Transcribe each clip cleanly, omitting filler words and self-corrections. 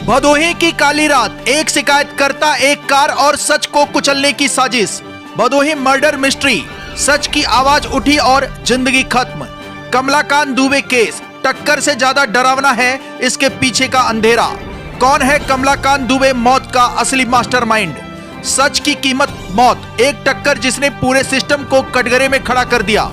भदोही की काली रात, एक शिकायतकर्ता, एक कार और सच को कुचलने की साजिश। भदोही मर्डर मिस्ट्री, सच की आवाज उठी और जिंदगी खत्म। कमलाकांत दुबे केस टक्कर से ज्यादा डरावना है इसके पीछे का अंधेरा। कौन है कमलाकांत दुबे मौत का असली मास्टरमाइंड? सच की कीमत मौत, एक टक्कर जिसने पूरे सिस्टम को कटघरे में खड़ा कर दिया।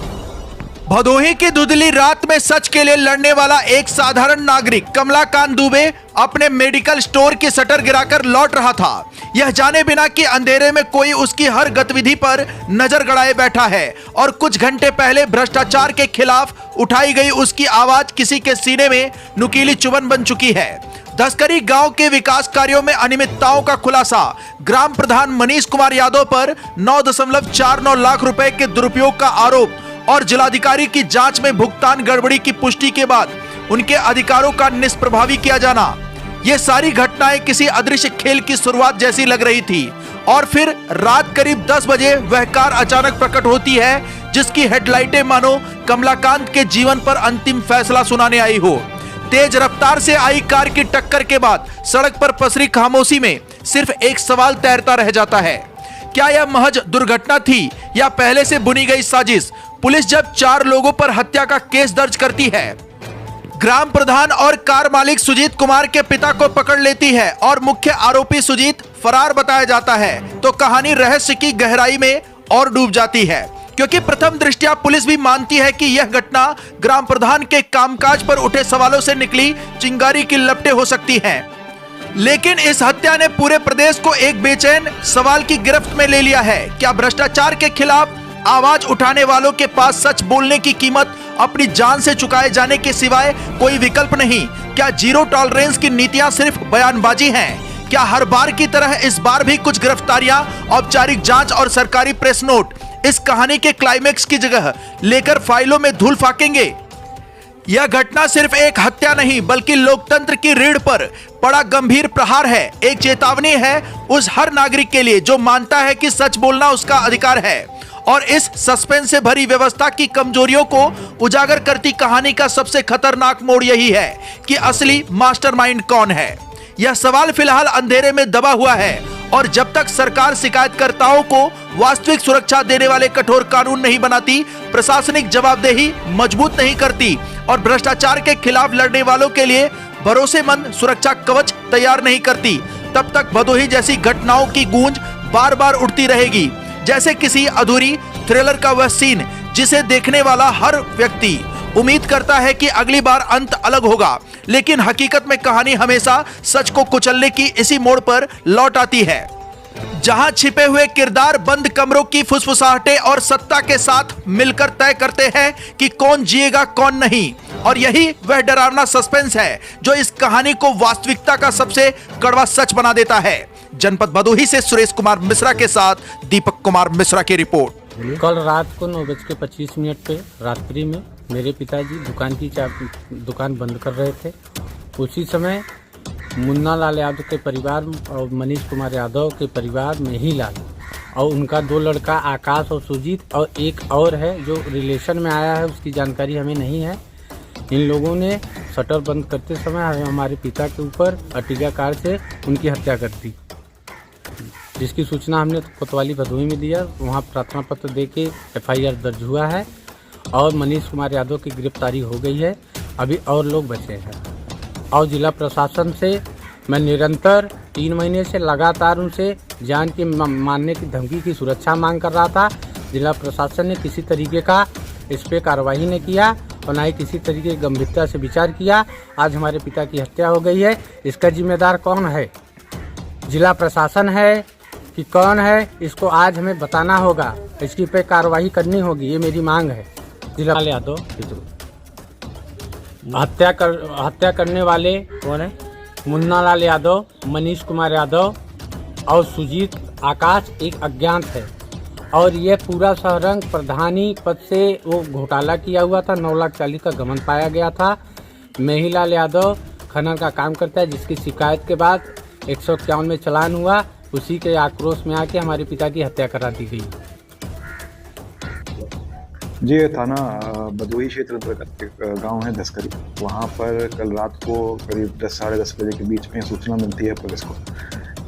भदोही की धुंधली रात में सच के लिए लड़ने वाला एक साधारण नागरिक कमलाकांत दुबे अपने मेडिकल स्टोर की शटर गिराकर लौट रहा था, यह जाने बिना कि अंधेरे में कोई उसकी हर गतिविधि पर नजर गड़ाए बैठा है। और कुछ घंटे पहले भ्रष्टाचार के खिलाफ उठाई गई उसकी आवाज किसी के सीने में नुकीली चुभन बन चुकी है। धसकरी गांव के विकास कार्यों में अनियमितताओं का खुलासा, ग्राम प्रधान मनीष कुमार यादव पर 9.49 लाख रुपए के दुरुपयोग का आरोप और जिलाधिकारी की जांच में भुगतान गड़बड़ी की पुष्टि के बाद उनके अधिकारों का निष्प्रभावी किया जाना, ये सारी घटनाएं किसी अदृश्य खेल की शुरुआत जैसी लग रही थी। और फिर रात करीब 10 बजे वह कार अचानक प्रकट होती है जिसकी हेडलाइटें मानो कमलाकांत के जीवन पर अंतिम फैसला सुनाने आई हो। तेज रफ्तार से आई कार की टक्कर के बाद सड़क पर पसरी खामोशी में सिर्फ एक सवाल तैरता रह जाता है, क्या यह महज दुर्घटना थी या पहले से बुनी गई साजिश? पुलिस जब 4 लोगों पर हत्या का केस दर्ज करती है, ग्राम प्रधान और कार मालिक सुजीत कुमार के पिता को पकड़ लेती है और मुख्य आरोपी सुजीत फरार बताया जाता है, तो कहानी रहस्य की गहराई में और डूब जाती है। क्योंकि प्रथम दृष्टया पुलिस भी मानती है कि यह घटना ग्राम प्रधान के कामकाज पर उठे सवालों से निकली चिंगारी की लपटें हो सकती हैं। लेकिन इस हत्या ने पूरे प्रदेश को एक बेचैन सवाल की गिरफ्त में ले लिया है। क्या भ्रष्टाचार के खिलाफ आवाज उठाने वालों के पास सच बोलने की कीमत अपनी जान से चुकाए जाने के सिवाय कोई विकल्प नहीं? क्या जीरो टॉलरेंस की नीतियां सिर्फ बयानबाजी हैं? क्या हर बार की तरह इस बार भी कुछ गिरफ्तारियां, औपचारिक जांच और सरकारी प्रेस नोट इस कहानी के क्लाइमेक्स की जगह लेकर फाइलों में धूल फाकेंगे? यह घटना सिर्फ एक हत्या नहीं बल्कि लोकतंत्र की रीढ़ पर पड़ा गंभीर प्रहार है। एक चेतावनी है उस हर नागरिक के लिए जो मानता है कि सच बोलना उसका अधिकार है। और इस सस्पेंस से भरी व्यवस्था की कमजोरियों को उजागर करती कहानी का सबसे खतरनाक मोड़ यही है कि असली मास्टरमाइंड कौन है। यह सवाल फिलहाल अंधेरे में दबा हुआ है और जब तक सरकार शिकायतकर्ताओं को वास्तविक सुरक्षा देने वाले कठोर कानून नहीं बनाती, प्रशासनिक जवाबदेही मजबूत नहीं करती और भ्रष्टाचार के खिलाफ लड़ने वालों के लिए भरोसेमंद सुरक्षा कवच तैयार नहीं करती, तब तक भदोही जैसी घटनाओं की गूंज बार बार उठती रहेगी, जैसे किसी अधूरी थ्रिलर का वह सीन जिसे देखने वाला हर व्यक्ति उम्मीद करता है कि अगली बार अंत अलग होगा, लेकिन हकीकत में कहानी हमेशा सच को कुचलने की इसी मोड़ पर लौट आती है, जहां छिपे हुए किरदार बंद कमरों की फुसफुसाहटें और सत्ता के साथ मिलकर तय करते हैं कि कौन जिएगा कौन नहीं। और यही वह डरावना सस्पेंस है जो इस कहानी को वास्तविकता का सबसे कड़वा सच बना देता है। जनपद भदोही से सुरेश कुमार मिश्रा के साथ दीपक कुमार मिश्रा की रिपोर्ट। कल रात को 9:25 पे रात्रि में मेरे पिताजी दुकान बंद कर रहे थे। उसी समय मुन्ना लाल यादव के परिवार और मनीष कुमार यादव के परिवार में ही लाल और उनका 2 लड़का आकाश और सुजीत और एक और है जो रिलेशन में आया है, उसकी जानकारी हमें नहीं है। इन लोगों ने शटर बंद करते समय हमारे पिता के ऊपर अर्टिगा कार से उनकी हत्या कर दी, जिसकी सूचना हमने कोतवाली भदोही में दिया। वहाँ प्रार्थना पत्र देके FIR दर्ज हुआ है और मनीष कुमार यादव की गिरफ्तारी हो गई है। अभी और लोग बचे हैं और जिला प्रशासन से मैं निरंतर 3 महीने से लगातार उनसे जान की मारने की धमकी की सुरक्षा मांग कर रहा था। जिला प्रशासन ने किसी तरीके का इस पर कार्रवाई नहीं किया और ना ही किसी तरीके की गंभीरता से विचार किया। आज हमारे पिता की हत्या हो गई है, इसका जिम्मेदार कौन है? जिला प्रशासन है कि कौन है? इसको आज हमें बताना होगा, इसकी पे कार्रवाई करनी होगी, ये मेरी मांग है। जिला यादव हत्या करने वाले कौन है? मुन्ना लाल यादव, मनीष कुमार यादव और सुजीत आकाश एक अज्ञात है। और ये पूरा सहरंग प्रधानी पद से वो घोटाला किया हुआ था, 9,40,00,000 का गबन पाया गया था। मेहीलाल यादव खनन का काम करता है, जिसकी शिकायत के बाद 151 में चालान हुआ। उसी के आक्रोश में आके हमारे पिता की हत्या करा दी गई। जी, ये थाना भदोही क्षेत्र अंतर्गत एक गाँव है दसकरी। वहाँ पर कल रात को करीब 10 साढ़े 10 बजे के बीच में सूचना मिलती है पुलिस को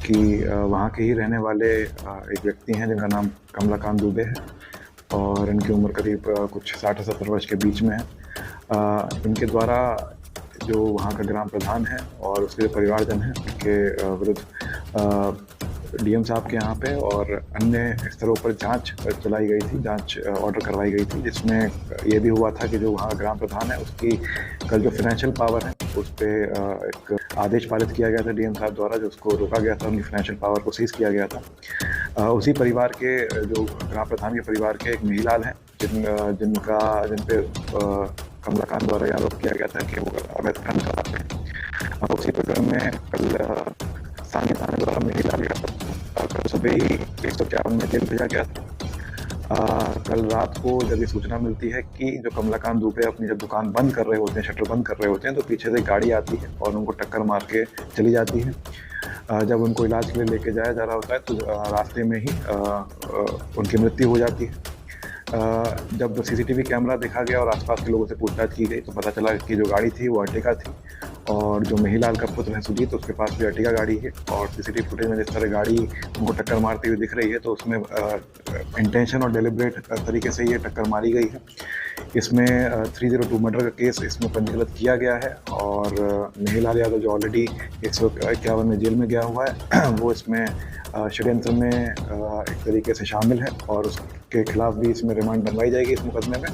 कि वहाँ के ही रहने वाले एक व्यक्ति हैं जिनका नाम कमलाकांत दुबे है और इनकी उम्र करीब कुछ 60 से 70 वर्ष के बीच में है। इनके द्वारा जो वहाँ का ग्राम प्रधान है और उसके जो परिवारजन हैं उनके विरुद्ध डीएम साहब के यहाँ पे और अन्य स्तरों पर जांच चलाई गई थी, जांच ऑर्डर करवाई गई थी, जिसमें ये भी हुआ था कि जो वहाँ ग्राम प्रधान है उसकी कल जो फाइनेंशियल पावर है उस पर एक आदेश पारित किया गया था डीएम साहब द्वारा, जो उसको रोका गया था, उनकी फाइनेंशियल पावर को सीज किया गया था। उसी परिवार के जो ग्राम प्रधान के परिवार के एक महिलाल हैं जिन पे कमलाकांत द्वारा यह आरोप किया गया था कि वो अवैध काम कराते हैं। उसी प्रकरण में कल स्थानीय थाने द्वारा महिलाल कल सुबह ही 151 में जेल भेजा गया था। कल रात को जब ये सूचना मिलती है कि जो कमलाकांत दुबे अपनी जब दुकान बंद कर रहे होते हैं, शटर बंद कर रहे होते हैं, तो पीछे से गाड़ी आती है और उनको टक्कर मार के चली जाती है। जब उनको इलाज के लिए लेके जाया जा रहा होता है तो रास्ते में ही उनकी मृत्यु हो जाती है। जब सीसीटीवी कैमरा देखा गया और आसपास के लोगों से पूछताछ की गई तो पता चला कि जो गाड़ी थी वो अर्टिगा थी और जो महिलाल का पुत्र है सुजीत, तो उसके पास भी अर्टिगा गाड़ी है और सीसीटीवी फुटेज में जिस तरह गाड़ी उनको टक्कर मारती हुई दिख रही है तो उसमें इंटेंशन और डेलिब्रेट तरीके से ये टक्कर मारी गई है। इसमें 302 मर्डर का केस इसमें पंजीकृत किया गया है और महिलाल यादव जो ऑलरेडी 151 में जेल में गया हुआ है वो इसमें षड्यंत्र में एक तरीके से शामिल है और उसके खिलाफ भी इसमें रिमांड बनवाई जाएगी इस मुकदमे में।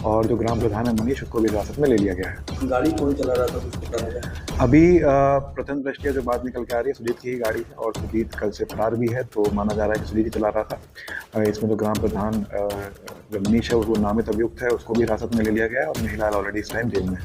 और जो ग्राम प्रधान है मनीष, उसको भी हिरासत में ले लिया गया है। गाड़ी कौन चला रहा था कुछ पता लगा? अभी प्रथम दृष्टया जो बात निकल के आ रही है सुजीत की ही गाड़ी है और सुजीत कल से फरार भी है, तो माना जा रहा है कि सुजीत ही चला रहा था। इसमें जो ग्राम प्रधान जो मनीष है वो नामित अभियुक्त है, उसको भी हिरासत में ले लिया गया है और महिलाल ऑलरेडी इस टाइम जेल में है।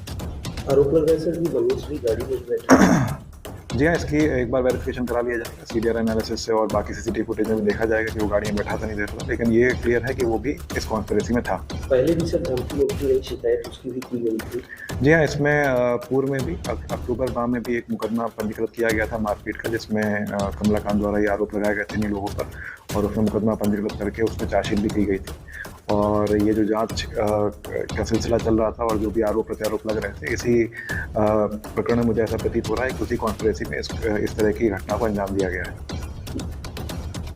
आरोप लग रहा है सर कि मनीष भी गाड़ी में बैठा। जी हाँ, इसकी एक बार वेरिफिकेशन करा लिया जाएगा सीडीआर एनालिसिस से और बाकी सीसीटीवी फुटेज में भी देखा जाएगा कि वो गाड़ी में बैठा था नहीं बैठा, लेकिन ये क्लियर है कि वो भी इस कॉन्स्पिरेसी में था। पहले भी सर धमकी एक शिकायत उसकी भी की गई थी। जी हाँ, इसमें पूर्व में भी अक्टूबर माह में भी एक मुकदमा पंजीकृत किया गया था मारपीट का, जिसमें कमलाकांत द्वारा ये आरोप लगाए गए थे इन लोगों पर और उसमें मुकदमा पंजीकृत करके उसमें चार्जशीट भी की गई थी। और ये जो जांच का सिलसिला चल रहा था और जो भी आरोप प्रत्यारोप लग रहे थे, इसी प्रकरण में मुझे ऐसा प्रतीत हो रहा है कि उसी कॉन्स्पिरेसी में इस तरह की घटना को अंजाम दिया गया है।